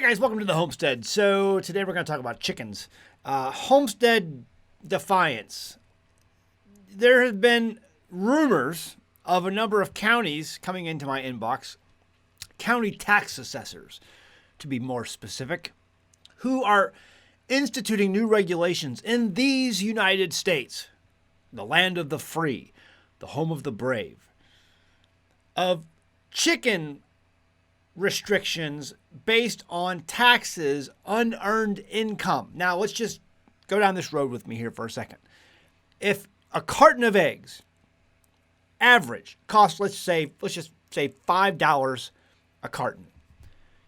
guys, welcome to the Homestead. So today we're going to talk about chickens. Homestead defiance. There have been rumors of a number of counties coming into my inbox, county tax assessors, to be more specific, who are instituting new regulations in these United States, the land of the free, the home of the brave, of chicken restrictions based on taxes, unearned income. Now, let's just go down this road with me here for a second. If a carton of eggs, average, costs, let's just say $5 a carton.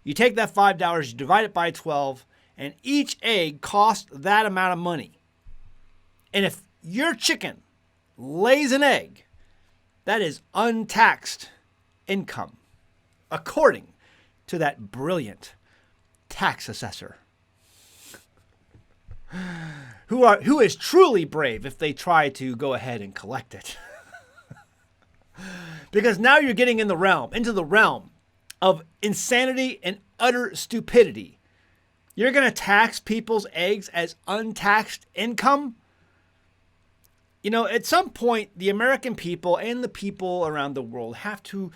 You take that $5, you divide it by 12, and each egg costs that amount of money. And if your chicken lays an egg, that is untaxed income, according to that brilliant tax assessor, who is truly brave if they try to go ahead and collect it. Because now you're getting into the realm of insanity and utter stupidity. You're going to tax people's eggs as untaxed income? You know, at some point, the American people and the people around the world have to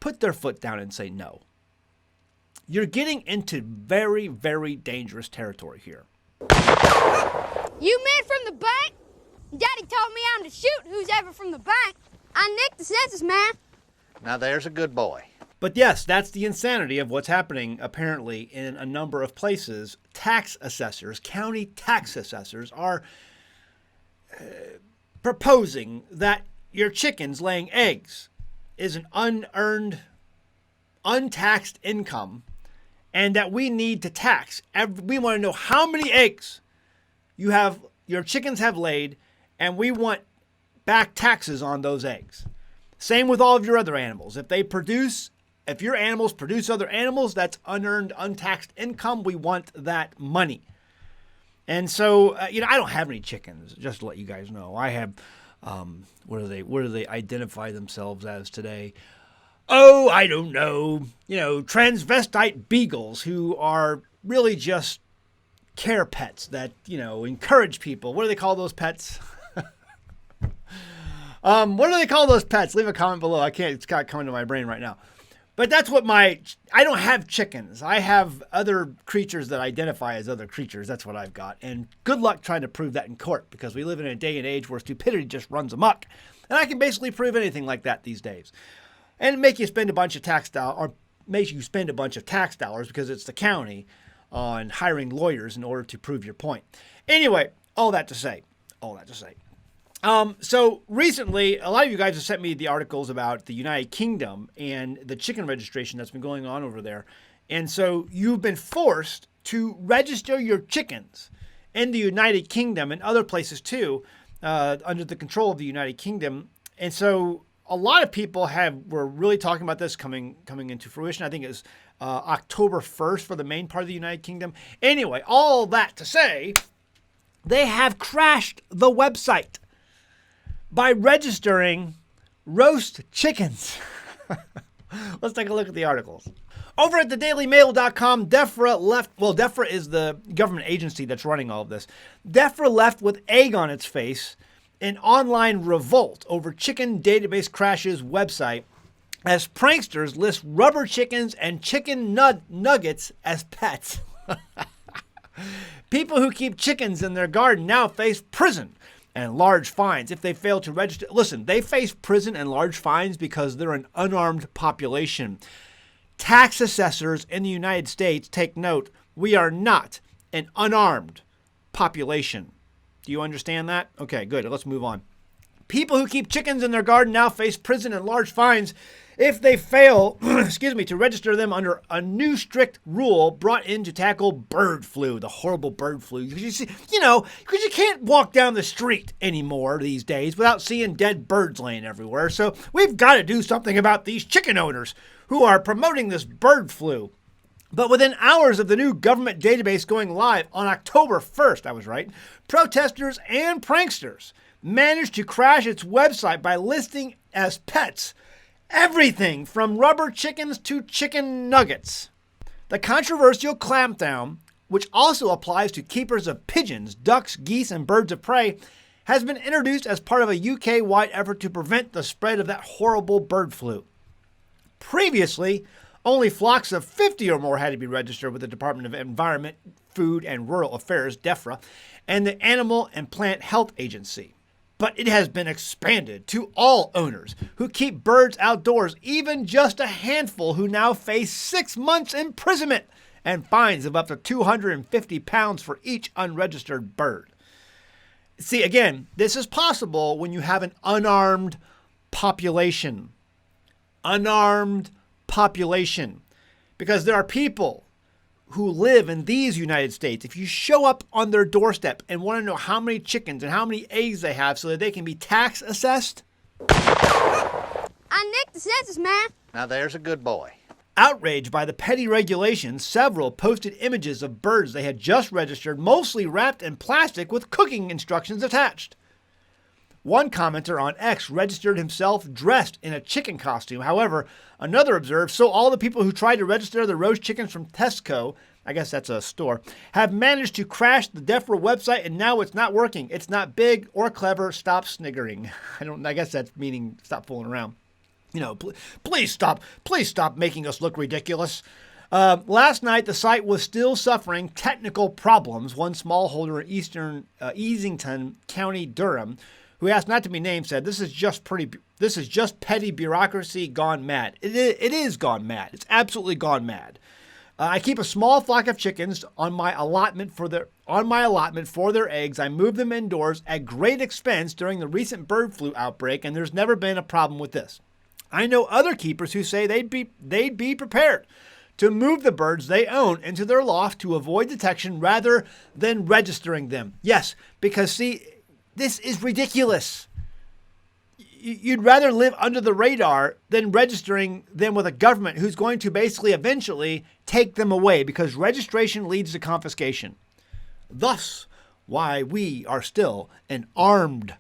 put their foot down and say no. You're getting into very, very dangerous territory here. You men from the bank? Daddy told me I'm to shoot who's ever from the bank. I nicked the census, man. Now there's a good boy. But yes, that's the insanity of what's happening apparently in a number of places. Tax assessors, county tax assessors are proposing that your chickens laying eggs is an unearned, untaxed income, and that we need to tax. We want to know how many eggs your chickens have laid, and we want back taxes on those eggs. Same with all of your other animals. If your animals produce other animals, that's unearned, untaxed income. We want that money. And so, I don't have any chickens, just to let you guys know. I have, what do they identify themselves as today? Oh, I don't know. Transvestite beagles who are really just care pets that, encourage people. What do they call those pets? What do they call those pets? Leave a comment below. It's got coming to my brain right now. But that's what I don't have chickens. I have other creatures that identify as other creatures. That's what I've got. And good luck trying to prove that in court, because we live in a day and age where stupidity just runs amok. And I can basically prove anything like that these days. And make you spend a bunch of tax dollars, because it's the county, on hiring lawyers in order to prove your point. Anyway, all that to say. So recently, a lot of you guys have sent me the articles about the United Kingdom and the chicken registration that's been going on over there. And so you've been forced to register your chickens in the United Kingdom and other places too, under the control of the United Kingdom. And so a lot of people were really talking about this coming into fruition. I think it's October 1st for the main part of the United Kingdom. Anyway, all that to say, they have crashed the website by registering roast chickens. Let's take a look at the articles. Over at thedailymail.com, DEFRA is the government agency that's running all of this. DEFRA left with egg on its face in online revolt over chicken database crashes website as pranksters list rubber chickens and chicken nuggets as pets. People who keep chickens in their garden now face prison and large fines if they fail to register. Listen, they face prison and large fines because they're an unarmed population. Tax assessors in the United States, take note, we are not an unarmed population. Do you understand that? Okay, good. Let's move on. People who keep chickens in their garden now face prison and large fines if they fail, to register them under a new strict rule brought in to tackle bird flu, the horrible bird flu. Because you can't walk down the street anymore these days without seeing dead birds laying everywhere. So we've got to do something about these chicken owners who are promoting this bird flu. But within hours of the new government database going live on October 1st, I was right, protesters and pranksters managed to crash its website by listing as pets everything from rubber chickens to chicken nuggets. The controversial clampdown, which also applies to keepers of pigeons, ducks, geese, and birds of prey, has been introduced as part of a UK-wide effort to prevent the spread of that horrible bird flu. Previously, only flocks of 50 or more had to be registered with the Department of Environment, Food and Rural Affairs, DEFRA, and the Animal and Plant Health Agency. But it has been expanded to all owners who keep birds outdoors, even just a handful who now face 6 months imprisonment and fines of up to £250 for each unregistered bird. See, again, this is possible when you have an unarmed population. Unarmed population. Because there are people who live in these United States. If you show up on their doorstep and want to know how many chickens and how many eggs they have so that they can be tax assessed. I nicked the census, man. Now there's a good boy. Outraged by the petty regulations, several posted images of birds they had just registered, mostly wrapped in plastic with cooking instructions attached. One commenter on X registered himself dressed in a chicken costume. However, another observed, so all the people who tried to register their roast chickens from Tesco, I guess that's a store, have managed to crash the DEFRA website and now it's not working. It's not big or clever. Stop sniggering. I guess that's meaning stop fooling around. Please stop making us look ridiculous. Last night, the site was still suffering technical problems. One smallholder in eastern Easington County, Durham, who asked not to be named, said, This is just petty bureaucracy gone mad. It is gone mad. It's absolutely gone mad. I keep a small flock of chickens on my allotment for their eggs. I move them indoors at great expense during the recent bird flu outbreak, and there's never been a problem with this. I know other keepers who say they'd be prepared to move the birds they own into their loft to avoid detection rather than registering them. Yes, because see, this is ridiculous. You'd rather live under the radar than registering them with a government who's going to basically eventually take them away because registration leads to confiscation. Thus, why we are still an armed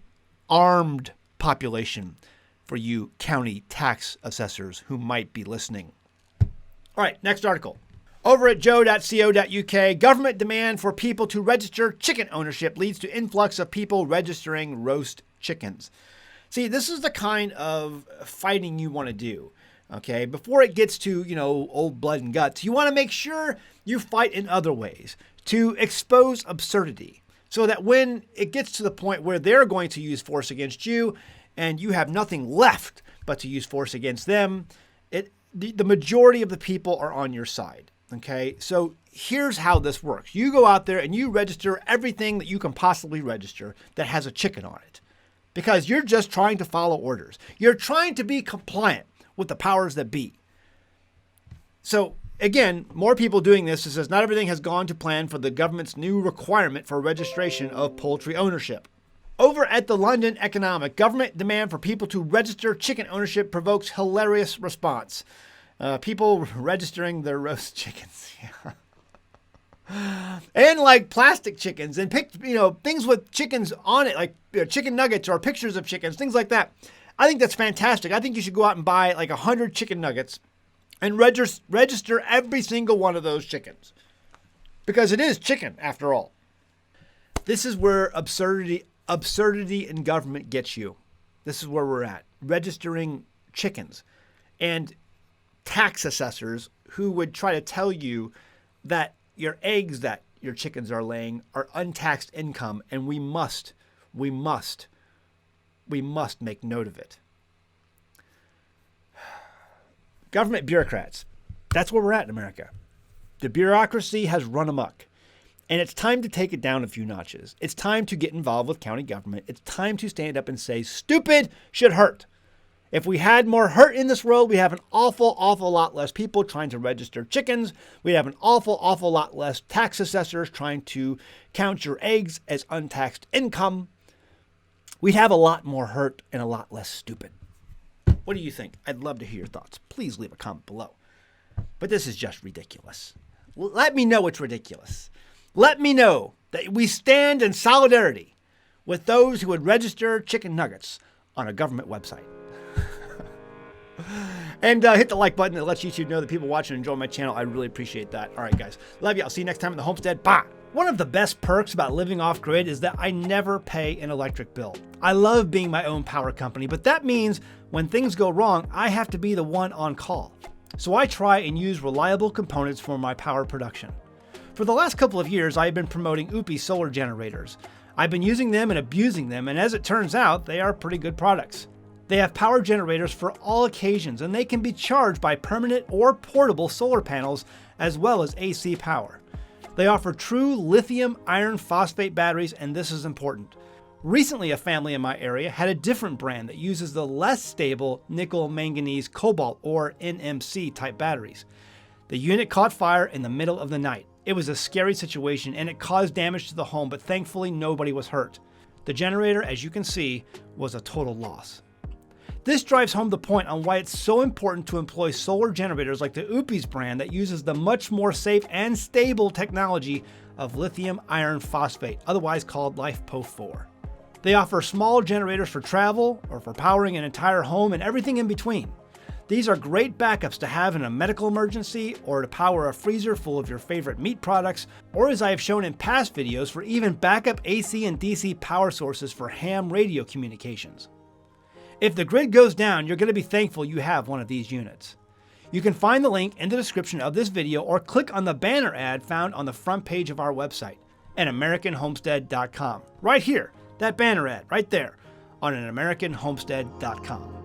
population for you county tax assessors who might be listening. All right, next article. Over at joe.co.uk, government demand for people to register chicken ownership leads to influx of people registering roast chickens. See, this is the kind of fighting you want to do, okay? Before it gets to, old blood and guts, you want to make sure you fight in other ways to expose absurdity so that when it gets to the point where they're going to use force against you and you have nothing left but to use force against them, the majority of the people are on your side. Okay, so here's how this works. You go out there and you register everything that you can possibly register that has a chicken on it because you're just trying to follow orders. You're trying to be compliant with the powers that be. So again, more people doing this. It says not everything has gone to plan for the government's new requirement for registration of poultry ownership. Over at the London Economic, government demand for people to register chicken ownership provokes hilarious response. People registering their roast chickens. And like plastic chickens and things with chickens on it, like chicken nuggets or pictures of chickens, things like that. I think that's fantastic. I think you should go out and buy like 100 chicken nuggets and register every single one of those chickens. Because it is chicken after all. This is where absurdity in government gets you. This is where we're at. Registering chickens. And tax assessors who would try to tell you that your eggs that your chickens are laying are untaxed income, and we must make note of it. Government bureaucrats. That's where we're at in America. The bureaucracy has run amok, and it's time to take it down a few notches. It's time to get involved with county government. It's time to stand up and say, stupid should hurt. If we had more hurt in this world, we have an awful lot less people trying to register chickens. We have an awful lot less tax assessors trying to count your eggs as untaxed income. We'd have a lot more hurt and a lot less stupid. What do you think? I'd love to hear your thoughts. Please leave a comment below. But this is just ridiculous. Let me know it's ridiculous. Let me know that we stand in solidarity with those who would register chicken nuggets on a government website. And hit the like button that lets YouTube know that people watching and enjoy my channel. I really appreciate that. All right, guys. Love you. I'll see you next time in the homestead. Bye. One of the best perks about living off-grid is that I never pay an electric bill. I love being my own power company, but that means when things go wrong, I have to be the one on call. So I try and use reliable components for my power production. For the last couple of years, I have been promoting OUPES solar generators. I've been using them and abusing them, and as it turns out, they are pretty good products. They have power generators for all occasions, and they can be charged by permanent or portable solar panels, as well as AC power. They offer true lithium iron phosphate batteries, and this is important. Recently, a family in my area had a different brand that uses the less stable nickel manganese cobalt or NMC type batteries. The unit caught fire in the middle of the night. It was a scary situation and it caused damage to the home, but thankfully nobody was hurt. The generator, as you can see, was a total loss. This drives home the point on why it's so important to employ solar generators like the OUPES brand that uses the much more safe and stable technology of lithium iron phosphate, otherwise called LiFePO4. They offer small generators for travel or for powering an entire home and everything in between. These are great backups to have in a medical emergency or to power a freezer full of your favorite meat products, or as I have shown in past videos, for even backup AC and DC power sources for ham radio communications. If the grid goes down, you're going to be thankful you have one of these units. You can find the link in the description of this video or click on the banner ad found on the front page of our website at AmericanHomestead.com. Right here, that banner ad right there on AmericanHomestead.com.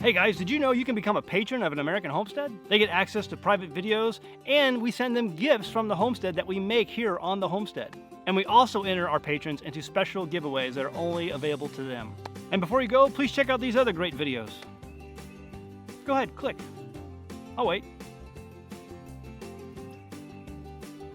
Hey guys, did you know you can become a patron of an American Homestead? They get access to private videos, and we send them gifts from the homestead that we make here on the homestead. And we also enter our patrons into special giveaways that are only available to them. And before you go, please check out these other great videos. Go ahead, click. I'll wait.